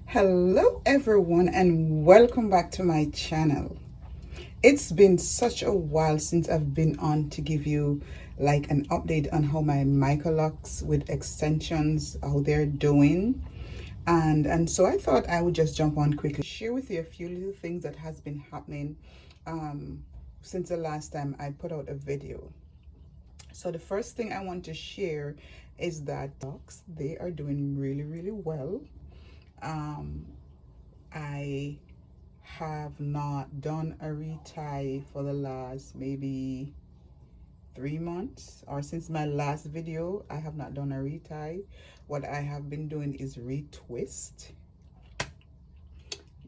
Hello everyone and welcome back to my channel. It's been such a while since I've been on to give you like an update on how my microlocs with extensions, how they're doing. And so I thought I would just jump on quickly, share with you a few little things that has been happening since the last time I put out a video. So the first thing I want to share is that they are doing really well. I have not done a retie for the last maybe 3 months, or since my last video I have not done a retie. What I have been doing is retwist.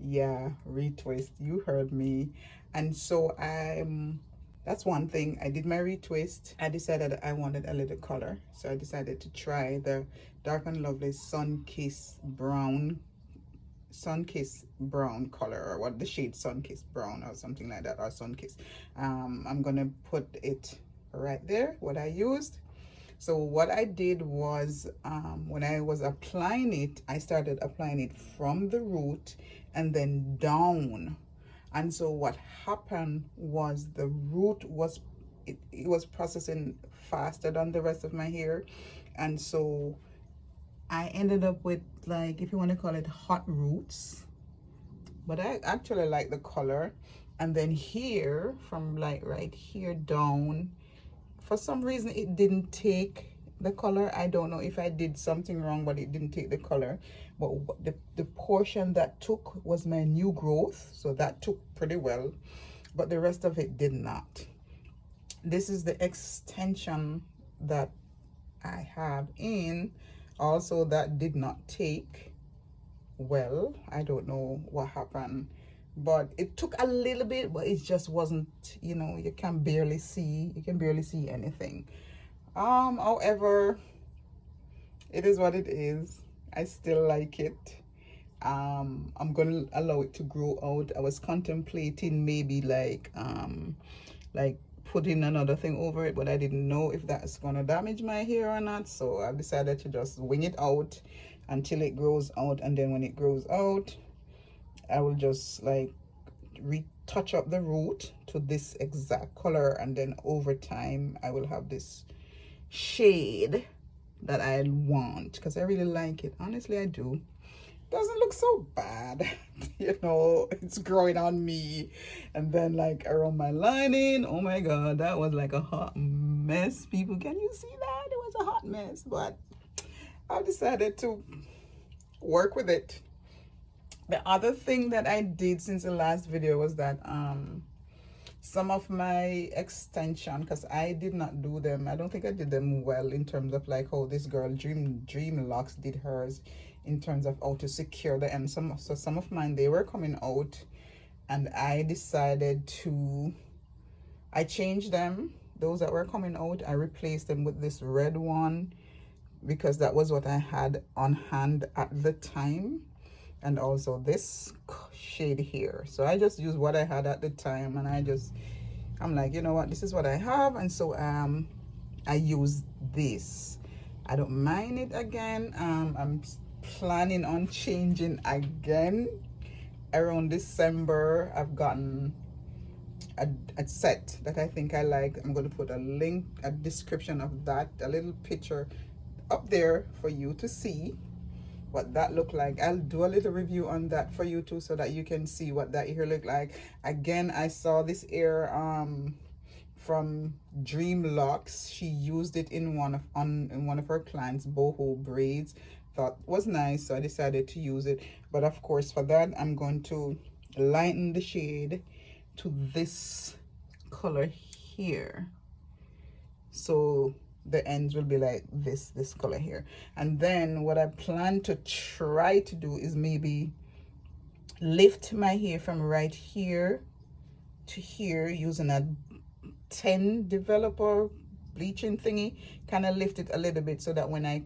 Yeah, retwist, you heard me. And so that's one thing. I did my retwist. I decided I wanted a little color, so I decided to try the Dark and Lovely Sun-Kissed brown color, or what the shade Sun-Kissed brown or something like that, or Sun-Kissed. I'm gonna put it right there, what I used. So what I did was, when I was applying it, I started applying it from the root and then down. And so what happened was the root was it was processing faster than the rest of my hair, and so I ended up with, like, if you want to call it hot roots, but I actually like the color. And then here, from like right here down, for some reason it didn't take the color. I don't know if I did something wrong, but it didn't take the color. But the portion that took was my new growth, so that took pretty well, but the rest of it did not. This is the extension that I have in also that did not take well. I don't know what happened, but it took a little bit, but it just wasn't, you can barely see anything. However, it is what it is. I still like it. I'm gonna allow it to grow out. I was contemplating maybe like putting another thing over it, but I didn't know if that's gonna damage my hair or not, so I decided to just wing it out until it grows out. And then when it grows out, I will just like retouch up the root to this exact color, and then over time I will have this shade that I want, because I really like it. Honestly, I do. Doesn't look so bad. It's growing on me. And then like around my lining, oh my god, that was like a hot mess. People, can you see that? It was a hot mess, but I've decided to work with it. The other thing that I did since the last video was that some of my extension, because I did not do them, I don't think I did them well in terms of like how this girl dream locks did hers, in terms of how to secure the end. Some of mine, they were coming out, and I decided to I changed them. Those that were coming out, I replaced them with this red one, because that was what I had on hand at the time, and also this shade here. So I just used what I had at the time, and I'm like, you know what, this is what I have. And so I use this. I don't mind it again. I'm planning on changing again around December. I've gotten a set that I think I like. I'm going to put a description of that, a little picture up there for you to see what that look like. I'll do a little review on that for you too, so that you can see what that ear look like. Again, I saw this ear from Dream Locks. She used it in one of her clients' boho braids. Thought was nice, so I decided to use it. But of course, for that, I'm going to lighten the shade to this color here, so the ends will be like this color here. And then what I plan to try to do is maybe lift my hair from right here to here using a 10 developer bleaching thingy, kind of lift it a little bit, so that when I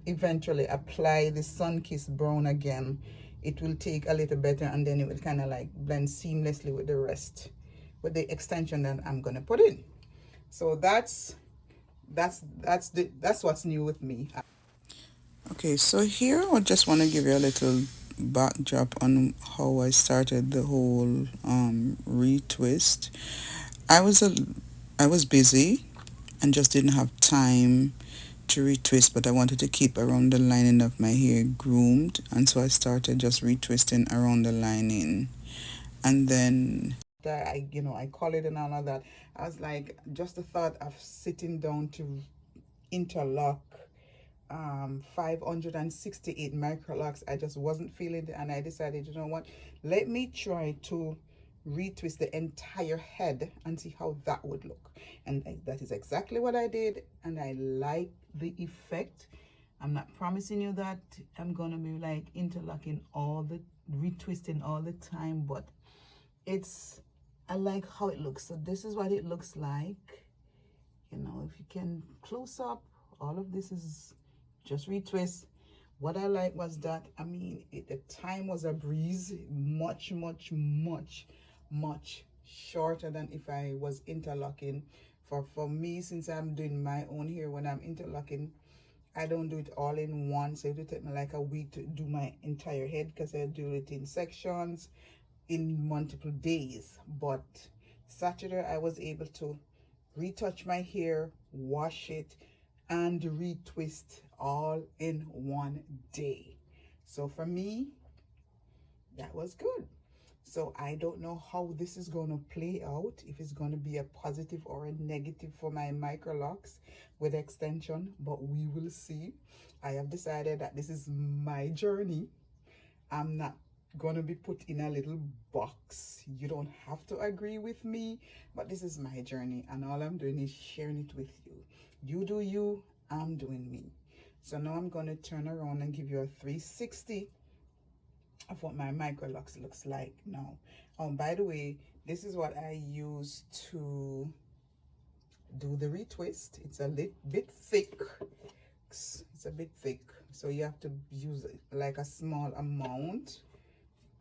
eventually apply the Sun-Kissed brown again, it will take a little better, and then it will kind of like blend seamlessly with the rest, with the extension that I'm gonna put in. So that's what's new with me. Okay, so here I just want to give you a little backdrop on how I started the whole retwist. I was a I was busy and just didn't have time to retwist, but I wanted to keep around the lining of my hair groomed, and so I started just retwisting around the lining. And then I call it and all of that. I was like, just the thought of sitting down to interlock 568 microlocks, I just wasn't feeling it, and I decided, you know what, let me try to retwist the entire head and see how that would look. And that is exactly what I did, and I like the effect. I'm not promising you that I'm gonna be like interlocking all the retwisting all the time, but it's I like how it looks. So this is what it looks like. If you can close up, all of this is just retwist. What I like was that, I mean, the time was a breeze, much, much, much, much shorter than if I was interlocking. For me, since I'm doing my own hair, when I'm interlocking, I don't do it all in one. So it will take me like a week to do my entire head because I do it in sections in multiple days. But Saturday, I was able to retouch my hair, wash it, and retwist all in one day. So for me, that was good. So I don't know how this is going to play out, if it's going to be a positive or a negative for my micro locks with extension, but we will see. I have decided that this is my journey. I'm not going to be put in a little box. You don't have to agree with me, but this is my journey, and all I'm doing is sharing it with you. You do you, I'm doing me. So now I'm going to turn around and give you a 360 of what my microlux looks like now. By the way, this is what I use to do the retwist. It's a bit thick. It's a bit thick, so you have to use like a small amount.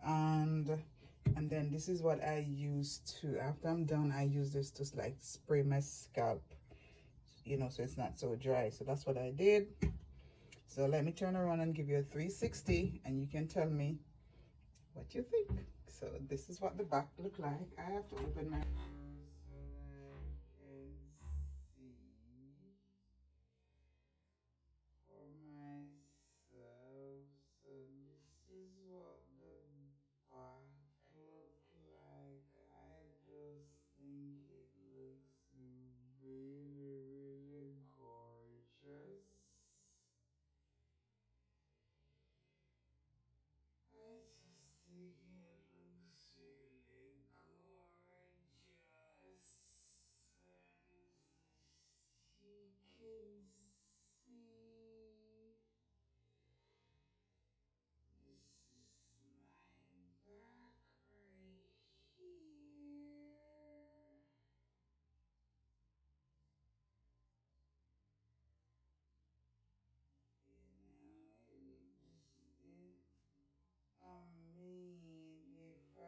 And then this is what I use to, after I'm done, I use this to like spray my scalp, so it's not so dry. So that's what I did. So let me turn around and give you a 360, and you can tell me what you think. So this is what the back look like. I have to open my for myself. So this is what the back look like. I just think it looks really, really gorgeous. I just think it looks really gorgeous. And you can see this is my back right here. I mean, if I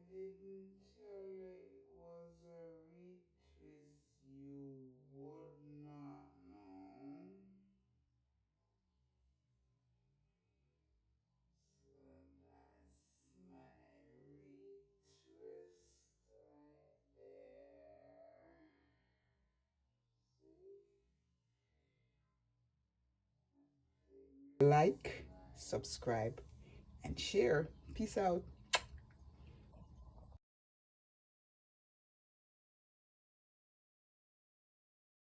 didn't tell you it was a retwist, you would not know. So that's my retwist right there. See? Like, subscribe, and share. Peace out.